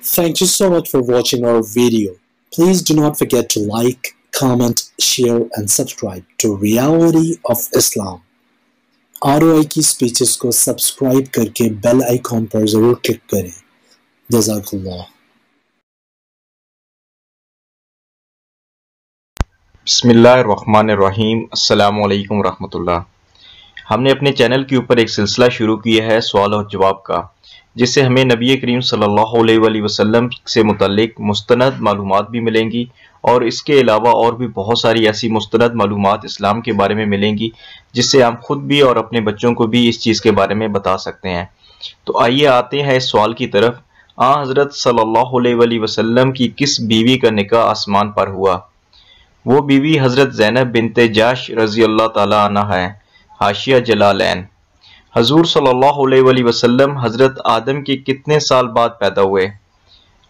Thank you so much for watching our video. Please do not forget to like, comment, share and subscribe to Reality of Islam. ROI की speeches को subscribe करके bell icon पर जरूर click करें। जज़ाकल्लाह। बिस्मिल्लाहिर्रहमानिर्रहीम। अस्सलामु अलैकुम रहमतुल्लाह। हमने अपने चैनल के ऊपर एक सिलसिला शुरू किया है सवाल और जवाब का, जिससे हमें नबी करीम सल्लल्लाहु अलैहि वसल्लम से मुतल्लिक मुस्तनद मालूमात भी मिलेंगी और इसके अलावा और भी बहुत सारी ऐसी मुस्तनद मालूमात इस्लाम के बारे में मिलेंगी, जिससे हम खुद भी और अपने बच्चों को भी इस चीज़ के बारे में बता सकते हैं। तो आइए आते हैं इस सवाल की तरफ। हज़रत सल्लल्लाहु अलैहि वसल्लम की किस बीवी का निकाह आसमान पर हुआ? वो बीवी हज़रत ज़ैनब बिनते जहश रज़ी अल्लाह ताला अन्हा है। हाशिया जलालैन। हजूर सल्लल्लाहु अलैहि वसल्लम हज़रत आदम के कितने साल बाद पैदा हुए?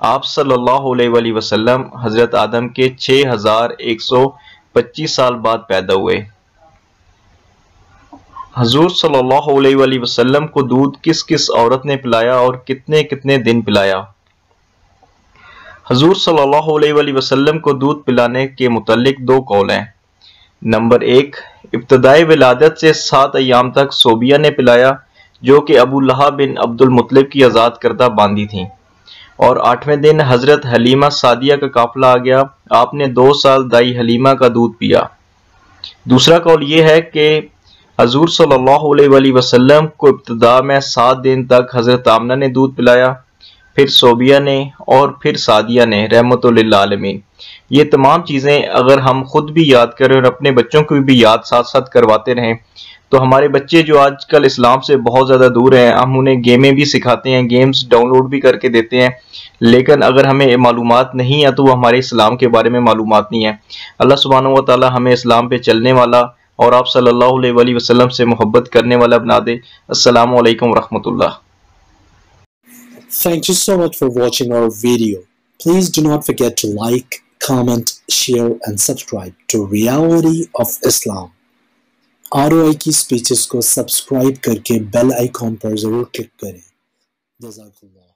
आप सल्लल्लाहु अलैहि वसल्लम हज़रत आदम के 6125 साल बाद पैदा हुए। हजूर सल्लल्लाहु अलैहि वसल्लम को दूध किस किस औरत ने पिलाया और कितने कितने दिन पिलाया? हजूर सल्लल्लाहु अलैहि वसल्लम को दूध पिलाने के मुतल्लिक दो कौल हैं। नंबर 1, इब्तदाई विलादत से 7 अय्याम तक सोबिया ने पिलाया, जो कि अबू लहब बिन अब्दुल मुत्तलिब की आज़ाद करदा बांदी थी, और 8वें दिन हज़रत हलीमा सादिया का काफिला आ गया। आपने 2 साल दाई हलीमा का दूध पिया। दूसरा कौल ये है कि हजूर सल्लल्लाहु अलैहि वसल्लम को इब्तदा में 7 दिन तक हज़रत आमना ने दूध पिलाया, फिर सोबिया ने और फिर सादिया ने रहमतुल लिल आलमीन। ये तमाम चीज़ें अगर हम खुद भी याद करें और अपने बच्चों को भी याद साथ साथ करवाते रहें, तो हमारे बच्चे जो आजकल इस्लाम से बहुत ज़्यादा दूर हैं, हम उन्हें गेमें भी सिखाते हैं, गेम्स डाउनलोड भी करके देते हैं, लेकिन अगर हमें मालूमात नहीं है तो वो हमारे इस्लाम के बारे में मालूमात नहीं है। अल्लाह सुब्हानहू व तआला हमें इस्लाम पे चलने वाला और आप सल्लल्लाहु अलैहि वसल्लम से मोहब्बत करने वाला बना दे। अस्सलामु अलैकुम रहमतुल्लाह। Thank you so much for watching our video. Please do not forget to like, comment, share and subscribe to Reality of Islam. ROI की स्पीचेस को सब्सक्राइब करके बेल आइकॉन पर जरूर क्लिक करें। जज़ाकल्लाह।